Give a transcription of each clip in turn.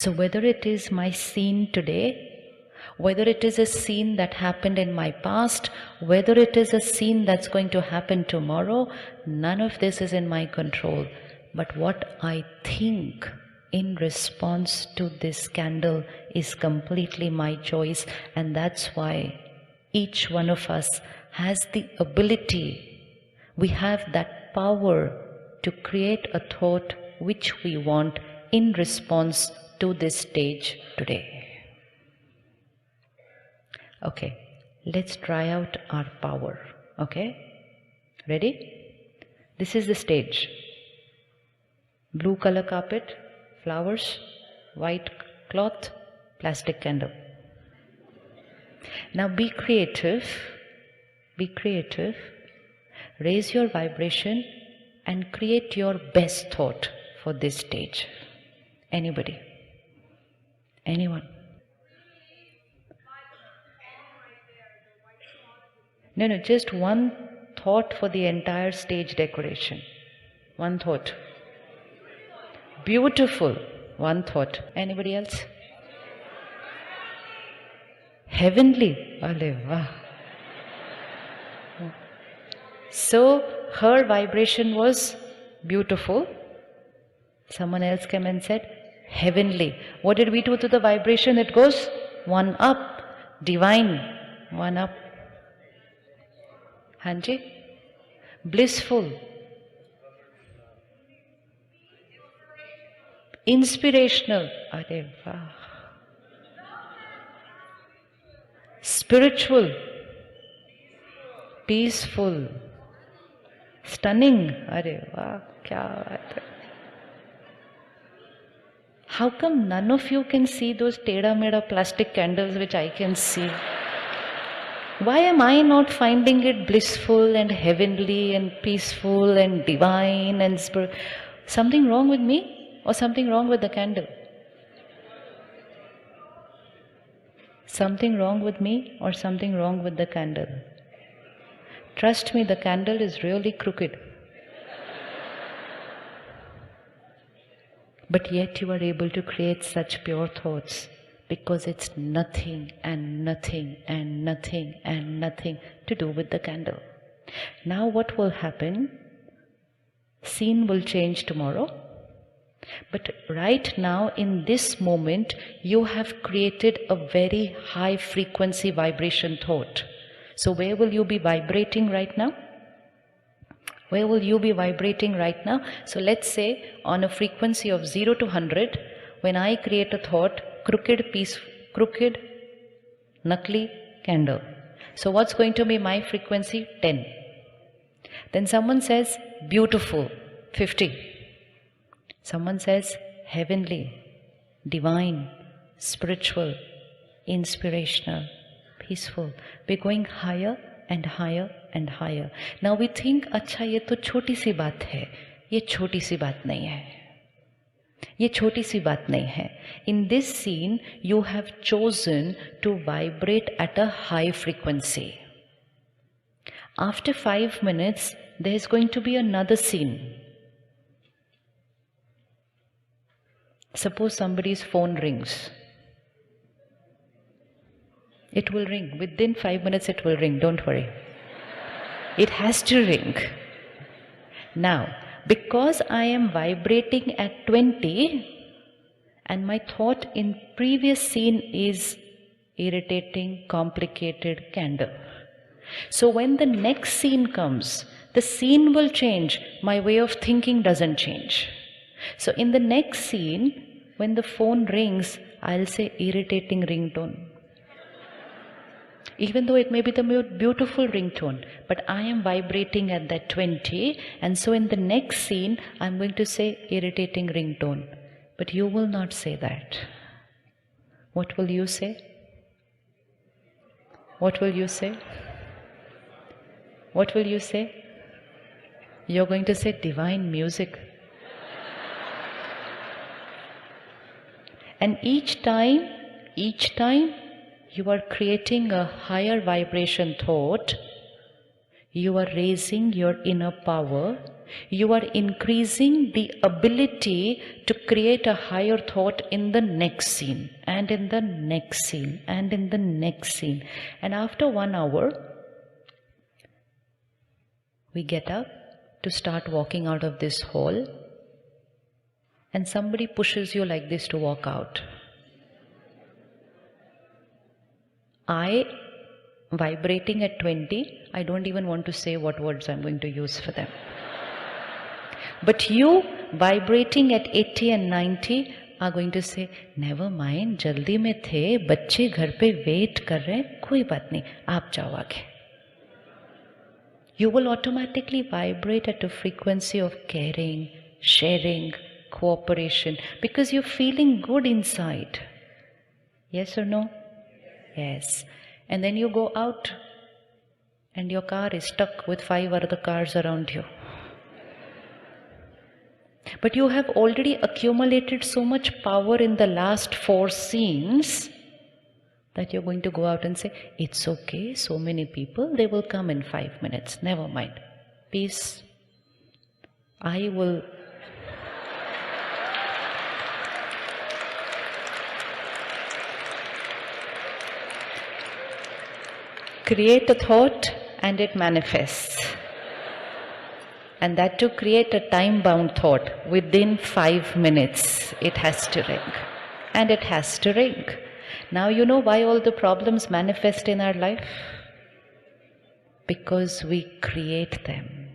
So whether it is my scene today, whether it is a scene that happened in my past, whether it is a scene that's going to happen tomorrow, none of this is in my control. But what I think in response to this candle is completely my choice, and that's why each one of us has the ability, we have that power to create a thought which we want in response to this stage today. Okay, let's try out our power. Okay, ready? This is the stage. Blue color carpet, flowers, white cloth, plastic candle. Now be creative, raise your vibration and create your best thought for this stage. Anybody? Anyone? No, just one thought for the entire stage decoration. One thought. Beautiful. One thought. Anybody else? Heavenly. So her vibration was beautiful. Someone else came and said heavenly. What did we do to the vibration? It goes one up. Divine. One up. Hanji? Blissful. Inspirational. Arey vah. Spiritual. Peaceful. Stunning. Arey vah, kya baat hai. How come none of you can see those teda-meda plastic candles which I can see? Why am I not finding it blissful and heavenly and peaceful and divine and something wrong with me or something wrong with the candle? Something wrong with me or something wrong with the candle? Trust me, the candle is really crooked. But yet you are able to create such pure thoughts because it's nothing and nothing and nothing and nothing to do with the candle. Now what will happen? Scene will change tomorrow. But right now in this moment you have created a very high frequency vibration thought. So where will you be vibrating right now? Where will you be vibrating right now? So let's say on a frequency of 0 to 100, when I create a thought, crooked, nakli candle. So what's going to be my frequency? 10. Then someone says beautiful, 50. Someone says heavenly, divine, spiritual, inspirational, peaceful. We're going higher and higher and higher. Now we think, अच्छा ये तो छोटी सी बात है. ये छोटी सी बात नहीं है. ये छोटी सी बात नहीं है. In this scene, you have chosen to vibrate at a high frequency. After 5 minutes, there is going to be another scene. Suppose somebody's phone rings. It will ring. Within 5 minutes it will ring. Don't worry. It has to ring. Now, because I am vibrating at 20 and my thought in previous scene is irritating, complicated candle. So when the next scene comes, the scene will change. My way of thinking doesn't change. So in the next scene, when the phone rings, I'll say irritating ringtone. Even though it may be the beautiful ringtone, but I am vibrating at that 20, and so in the next scene, I'm going to say irritating ringtone. But you will not say that. What will you say? What will you say? What will you say? You're going to say divine music. And each time, you are creating a higher vibration thought, you are raising your inner power, You are increasing the ability to create a higher thought in the next scene, and in the next scene, and in the next scene. And after 1 hour, we get up to start walking out of this hall, and somebody pushes you like this to walk out. I, vibrating at 20, I don't even want to say what words I'm going to use for them. But you, vibrating at 80 and 90, are going to say, never mind, jaldi mein the, bacche ghar pe wait kar rahe, koi baat nahi, aap jao aage. You will automatically vibrate at a frequency of caring, sharing, cooperation, because you're feeling good inside. Yes or no? Yes. And then you go out and your car is stuck with 5 other cars around you. But you have already accumulated so much power in the last 4 scenes that you're going to go out and say, it's okay, so many people, they will come in 5 minutes, never mind. Peace. I will create a thought and it manifests. And that to create a time-bound thought, within 5 minutes, it has to ring. And it has to ring. Now you know why all the problems manifest in our life? Because we create them.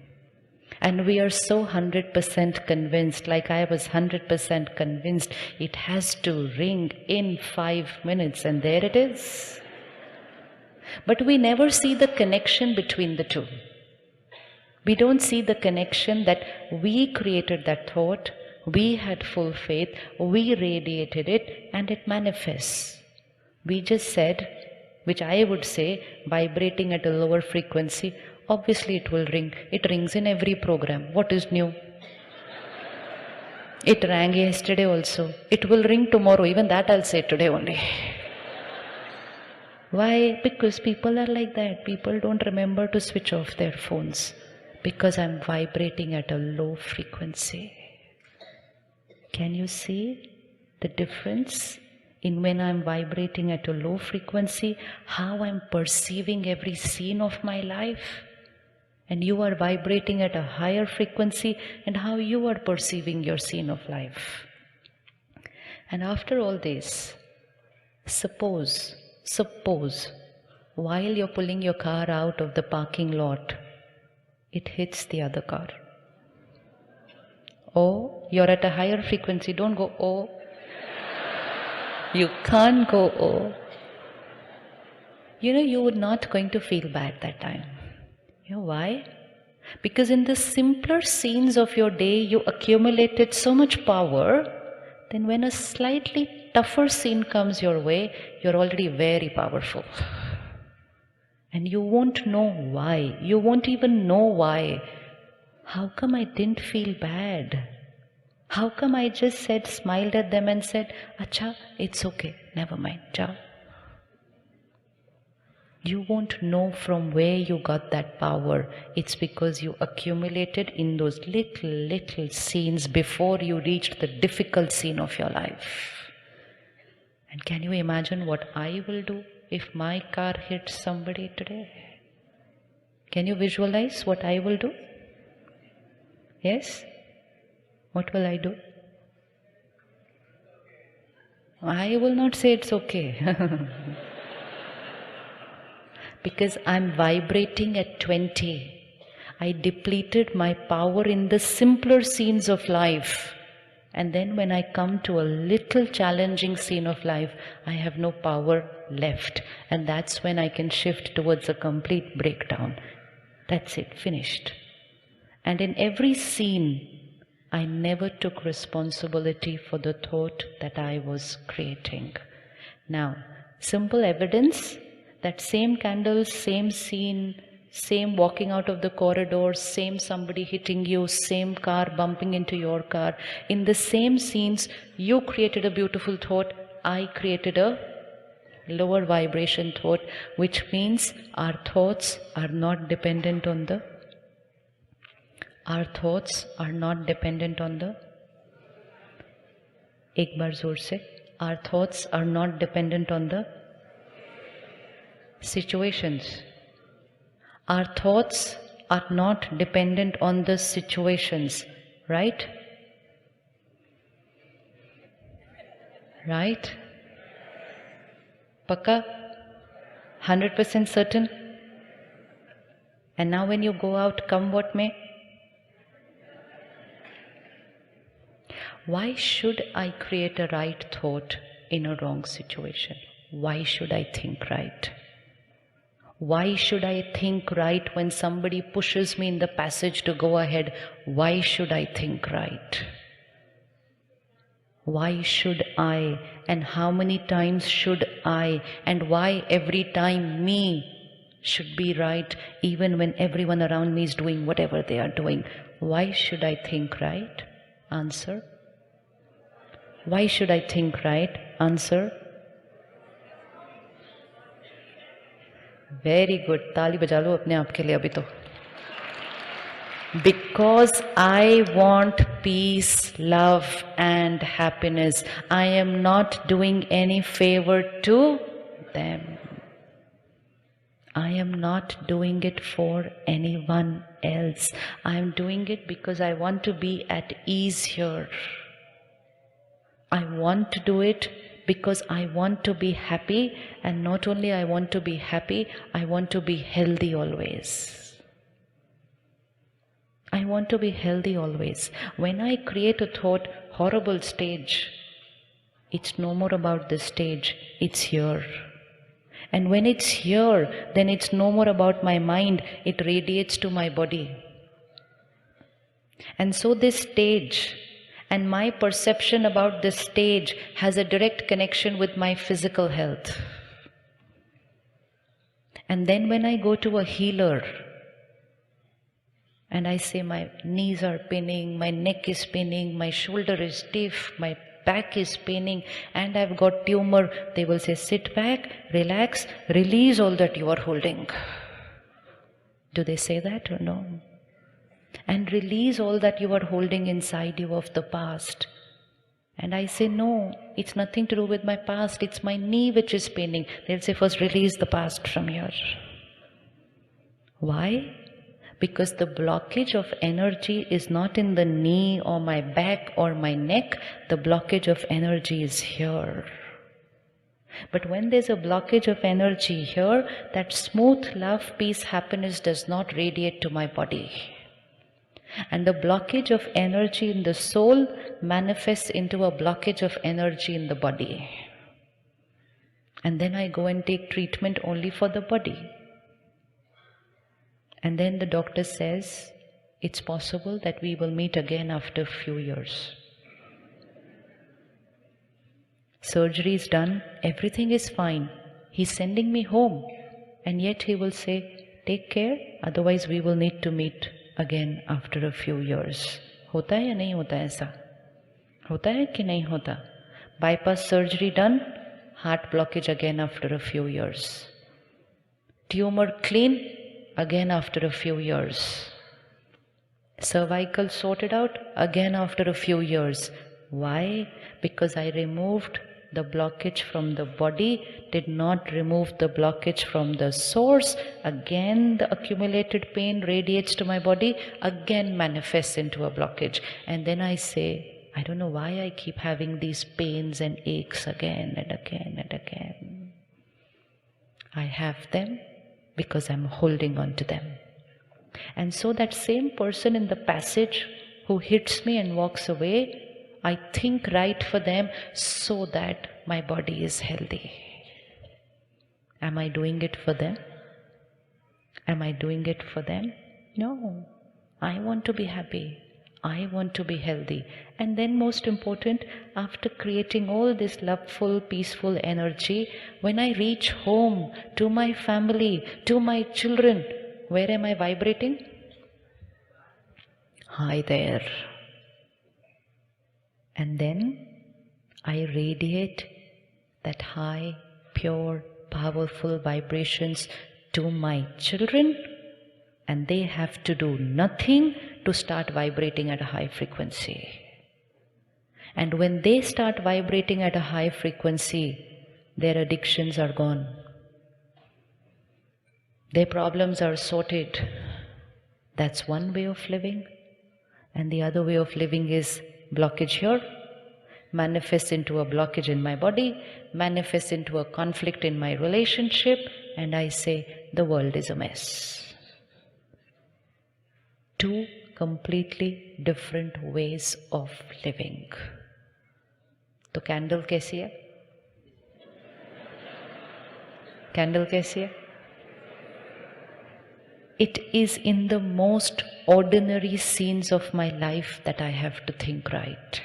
And we are so 100% convinced, like I was 100% convinced, it has to ring in 5 minutes, and there it is. But we never see the connection between the two. We don't see the connection that we created that thought, we had full faith, we radiated it, and it manifests. We just said, which I would say, vibrating at a lower frequency, obviously it will ring. It rings in every program. What is new? It rang yesterday also. It will ring tomorrow. Even that I'll say today only. Why? Because people are like that. People don't remember to switch off their phones. Because I'm vibrating at a low frequency. Can you see the difference in when I'm vibrating at a low frequency, how I'm perceiving every scene of my life? And you are vibrating at a higher frequency, and how you are perceiving your scene of life. And after all this, suppose, while you're pulling your car out of the parking lot, it hits the other car. Oh, you're at a higher frequency. Don't go, oh. You can't go, oh. You know, you're not going to feel bad that time. You know why? Because in the simpler scenes of your day, you accumulated so much power, then when a slightly tougher scene comes your way, you're already very powerful. And you won't know why. You won't even know why. How come I didn't feel bad? How come I just smiled at them and said, Acha, it's okay, never mind, ciao. You won't know from where you got that power. It's because you accumulated in those little scenes before you reached the difficult scene of your life. And can you imagine what I will do if my car hits somebody today? Can you visualize what I will do? Yes? What will I do? I will not say it's okay. Because I'm vibrating at 20. I depleted my power in the simpler scenes of life. And then when I come to a little challenging scene of life, I have no power left. And that's when I can shift towards a complete breakdown. That's it, finished. And in every scene, I never took responsibility for the thought that I was creating. Now, simple evidence that same candles, same scene, same walking out of the corridor, same somebody hitting you, same car bumping into your car. In the same scenes, you created a beautiful thought, I created a lower vibration thought, which means our thoughts are not dependent on the Our thoughts are not dependent on the, एक बार जोर से, our thoughts are not dependent on the situations. Our thoughts are not dependent on the situations, right? Right? Pakka? 100% certain? And now when you go out, come what may? Why should I create a right thought in a wrong situation? Why should I think right? Why should I think right when somebody pushes me in the passage to go ahead? Why should I think right? Why should I? And how many times should I? And why every time me should be right even when everyone around me is doing whatever they are doing? Why should I think right? Answer. Why should I think right? Answer. Very good. ताली बजा लो अपने आप के लिए अभी तो. Because I want peace, love and happiness. I am not doing any favor to them. I am not doing it for anyone else. I am doing it because I want to be at ease here. I want to do it because I want to be happy, and not only I want to be happy, I want to be healthy always. I want to be healthy always. When I create a thought, horrible stage, it's no more about the stage, it's here. And when it's here, then it's no more about my mind, it radiates to my body. And so this stage, and my perception about this stage has a direct connection with my physical health. And then when I go to a healer and I say my knees are paining, my neck is paining, my shoulder is stiff, my back is paining, and I've got tumor, they will say, sit back, relax, release all that you are holding. Do they say that or no? And release all that you are holding inside you of the past. And I say, no, it's nothing to do with my past, it's my knee which is paining. They'll say, first release the past from here. Why? Because the blockage of energy is not in the knee or my back or my neck, the blockage of energy is here. But when there's a blockage of energy here, that smooth love, peace, happiness does not radiate to my body. And the blockage of energy in the soul manifests into a blockage of energy in the body. And then I go and take treatment only for the body. And then the doctor says, it's possible that we will meet again after a few years. Surgery is done, everything is fine. He's sending me home. And yet he will say, take care, otherwise we will need to meet again after a few years. होता है या नहीं होता है ऐसा? होता है कि नहीं होता? Bypass surgery done, heart blockage again after a few years. Tumor clean, again after a few years. Cervical sorted out, again after a few years. Why? Because I removed the blockage from the body, did not remove the blockage from the source. Again the accumulated pain radiates to my body, again manifests into a blockage. And then I say, I don't know why I keep having these pains and aches again and again and again. I have them because I'm holding on to them. And so that same person in the passage who hits me and walks away, I think right for them so that my body is healthy. Am I doing it for them? Am I doing it for them? No. I want to be happy. I want to be healthy. And then most important, after creating all this loveful, peaceful energy, when I reach home, to my family, to my children, where am I vibrating? Hi there. And then I radiate that high, pure, powerful vibrations to my children, and they have to do nothing to start vibrating at a high frequency. And when they start vibrating at a high frequency, their addictions are gone. Their problems are sorted. That's one way of living. And the other way of living is blockage here, manifests into a blockage in my body, manifests into a conflict in my relationship, and I say, the world is a mess. Two completely different ways of living. तो candle कैसी है? Candle कैसी है? It is in the most ordinary scenes of my life that I have to think right.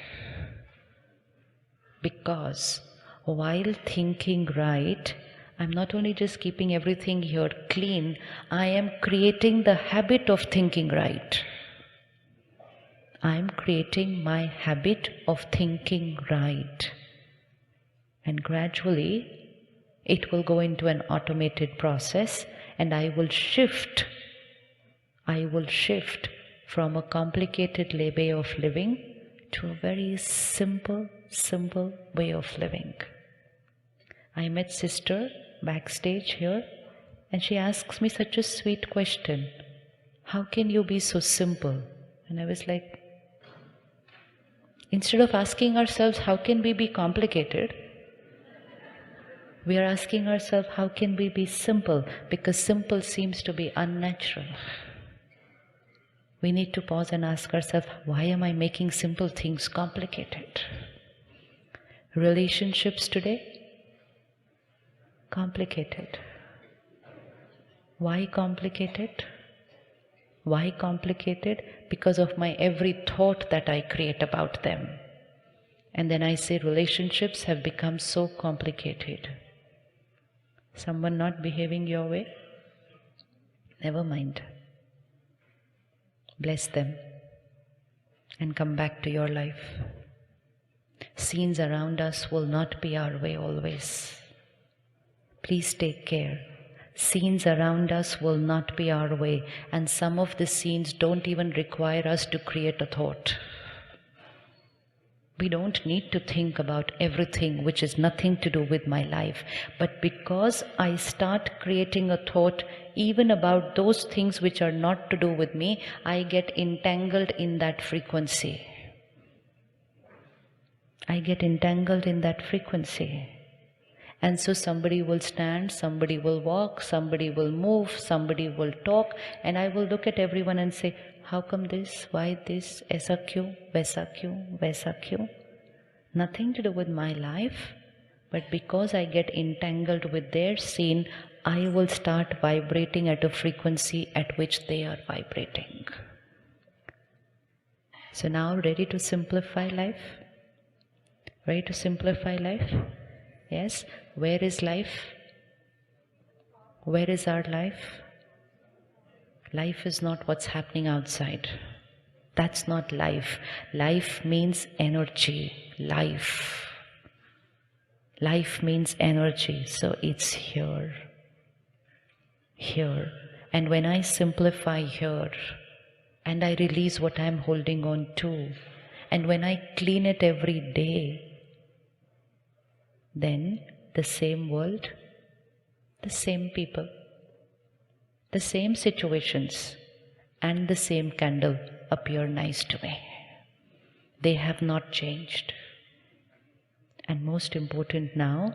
Because while thinking right, I'm not only just keeping everything here clean, I am creating the habit of thinking right. I'm creating my habit of thinking right. And gradually, it will go into an automated process, and I will shift from a complicated way of living to a very simple way of living. I met sister backstage here, and she asks me such a sweet question. How can you be so simple? And I was like, instead of asking ourselves, how can we be complicated? We are asking ourselves, how can we be simple? Because simple seems to be unnatural. We need to pause and ask ourselves, why am I making simple things complicated? Relationships today, complicated. Why complicated? Why complicated? Because of my every thought that I create about them. And then I say relationships have become so complicated. Someone not behaving your way? Never mind. Bless them and come back to your life. Scenes around us will not be our way always. Please take care. Scenes around us will not be our way, and some of the scenes don't even require us to create a thought. We don't need to think about everything which is nothing to do with my life. But because I start creating a thought even about those things which are not to do with me, I get entangled in that frequency. I get entangled in that frequency. And so somebody will stand, somebody will walk, somebody will move, somebody will talk, and I will look at everyone and say, how come this? Why this? Aisa kyun? Vaisa kyun? Vaisa kyun? Nothing to do with my life, but because I get entangled with their scene, I will start vibrating at a frequency at which they are vibrating. So now, ready to simplify life? Ready to simplify life? Yes. Where is life? Where is our life? Life is not what's happening outside. That's not life. Life means energy. Life. Life means energy. So it's here. Here. And when I simplify here, and I release what I'm holding on to, and when I clean it every day, then the same world, the same people, the same situations, and the same candle appear nice to me. They have not changed. And most important now,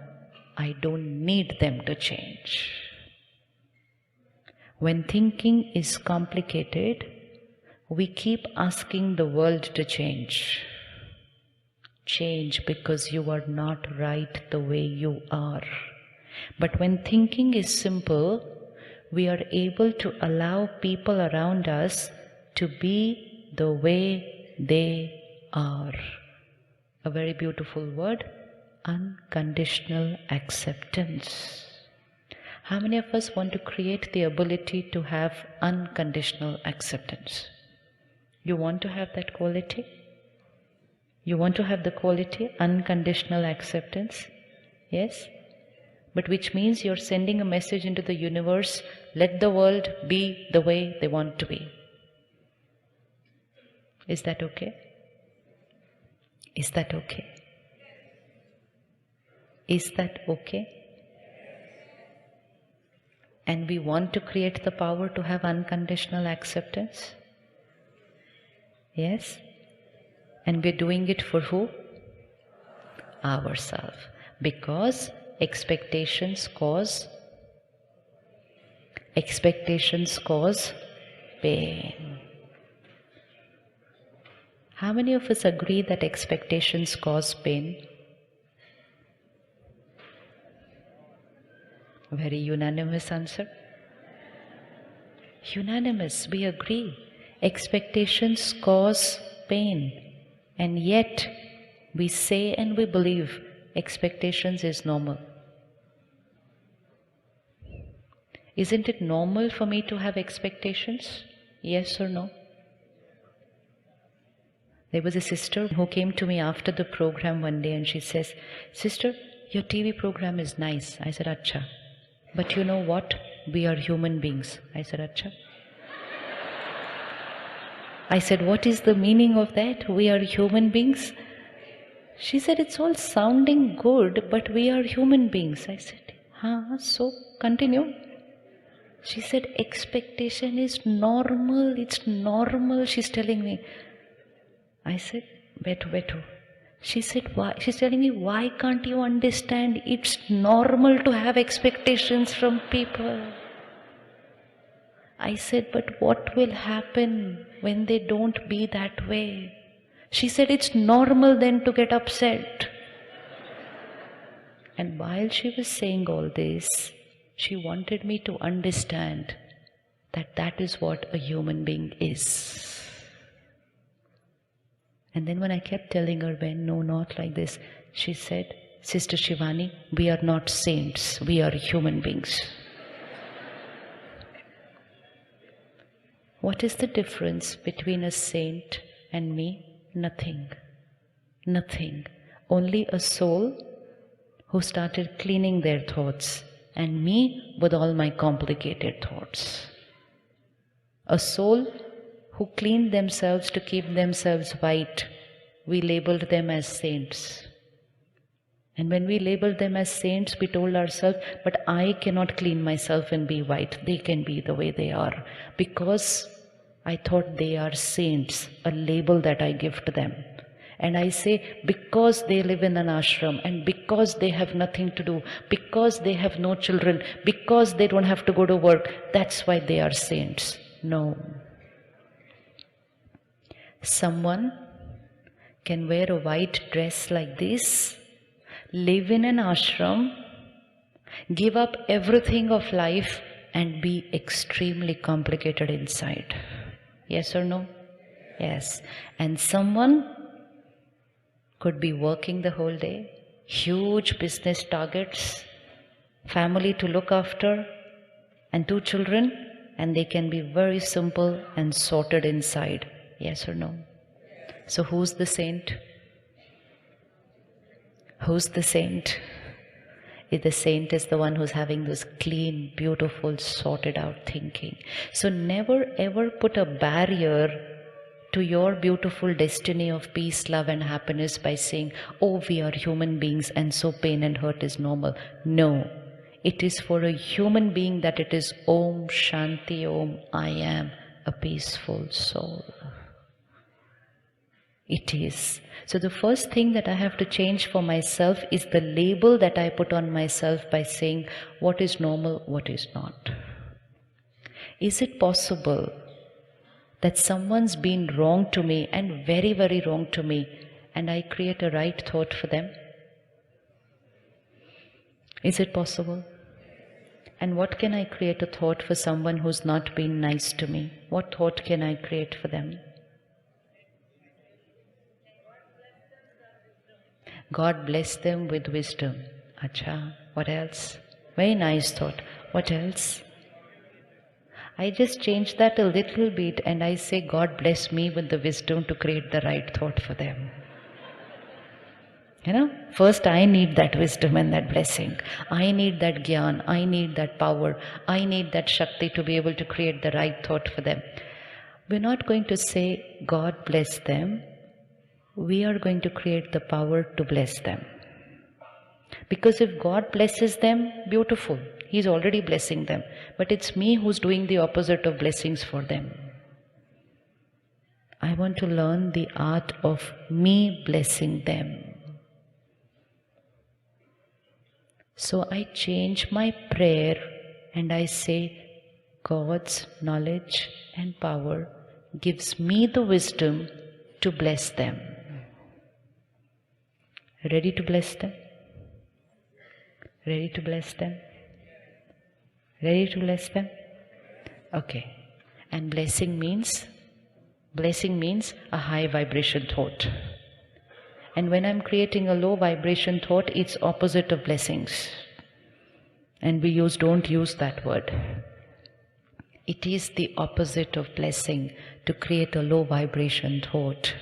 I don't need them to change. When thinking is complicated, we keep asking the world to change. Change because you are not right the way you are. But when thinking is simple, we are able to allow people around us to be the way they are. A very beautiful word, unconditional acceptance. How many of us want to create the ability to have unconditional acceptance? You want to have that quality? You want to have the quality, unconditional acceptance? Yes? But which means you're sending a message into the universe, let the world be the way they want to be. Is that okay? Is that okay? Is that okay? And we want to create the power to have unconditional acceptance? Yes? And we're doing it for who? Ourselves. Because expectations cause pain. How many of us agree that expectations cause pain? Very unanimous answer. Unanimous, we agree. Expectations cause pain. And yet, we say and we believe expectations is normal. Isn't it normal for me to have expectations? Yes or no? There was a sister who came to me after the program one day and she says, "Sister, your TV program is nice." I said, "Acha. But you know what? We are human beings." I said, "Acha." I said, "What is the meaning of that? We are human beings?" She said, "It's all sounding good, but we are human beings." I said, so continue. She said, "Expectation is normal, it's normal," she's telling me. I said, Betu. She said, "Why?" She's telling me, "Why can't you understand? It's normal to have expectations from people." I said, "But what will happen when they don't be that way?" She said, "It's normal then to get upset." And while she was saying all this, she wanted me to understand that that is what a human being is. And then when I kept telling her, "Ben, no, not like this," she said, "Sister Shivani, we are not saints, we are human beings." What is the difference between a saint and me? Nothing. Nothing. Only a soul who started cleaning their thoughts, and me with all my complicated thoughts. A soul who cleaned themselves to keep themselves white, we labeled them as saints. And when we labeled them as saints, we told ourselves, "But I cannot clean myself and be white. They can be the way they are." Because I thought they are saints, a label that I give to them. And I say, because they live in an ashram, and because they have nothing to do, because they have no children, because they don't have to go to work, that's why they are saints. No. Someone can wear a white dress like this, live in an ashram, give up everything of life, and be extremely complicated inside. Yes or no? Yes. And someone could be working the whole day, huge business targets, family to look after, and 2 children, and they can be very simple and sorted inside. Yes or no? So who's the saint? Who's the saint? The saint is the one who's having this clean, beautiful, sorted out thinking. So never ever put a barrier to your beautiful destiny of peace, love and happiness by saying, "Oh, we are human beings and so pain and hurt is normal." No. It is for a human being that it is Om Shanti Om, I am a peaceful soul. It is. So the first thing that I have to change for myself is the label that I put on myself by saying what is normal, what is not. Is it possible that someone's been wrong to me and very, very wrong to me, and I create a right thought for them? Is it possible? And what can I create a thought for someone who's not been nice to me? What thought can I create for them? God bless them with wisdom. Acha, what else? Very nice thought. What else? I just change that a little bit and I say, God bless me with the wisdom to create the right thought for them. First I need that wisdom and that blessing. I need that gyan. I need that power. I need that Shakti to be able to create the right thought for them. We're not going to say, God bless them. We are going to create the power to bless them. Because if God blesses them, beautiful. He's already blessing them. But it's me who's doing the opposite of blessings for them. I want to learn the art of me blessing them. So I change my prayer and I say, God's knowledge and power gives me the wisdom to bless them. Ready to bless them? Ready to bless them? Ready to bless them? Okay. And blessing means a high vibration thought. And when I'm creating a low vibration thought, it's opposite of blessings. And we don't use that word. It is the opposite of blessing to create a low vibration thought.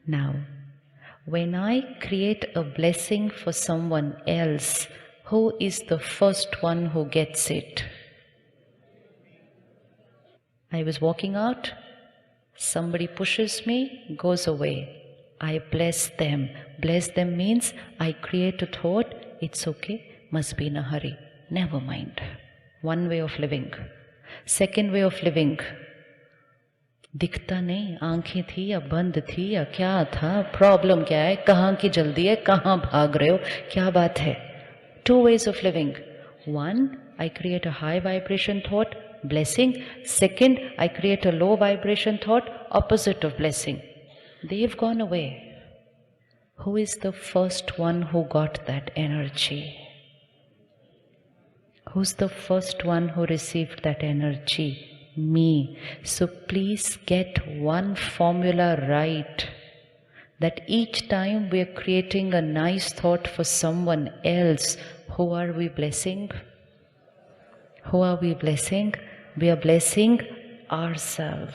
Now, when I create a blessing for someone else, who is the first one who gets it? I was walking out, somebody pushes me, goes away. I bless them. Bless them means I create a thought, it's okay, must be in a hurry. Never mind. One way of living. Second way of living. दिखता नहीं, आंखें थी या बंद थी या क्या था, प्रॉब्लम क्या है, कहाँ की जल्दी है, कहाँ भाग रहे हो, क्या बात है. Two ways of living. One, I create a high vibration thought, blessing. Second, I create a low vibration thought, opposite of blessing. They've gone away. Who is the first one who got that energy? Who's the first one who received that energy? Me. So please get one formula right, that each time we are creating a nice thought for someone else, who are we blessing? Who are we blessing? We are blessing ourselves.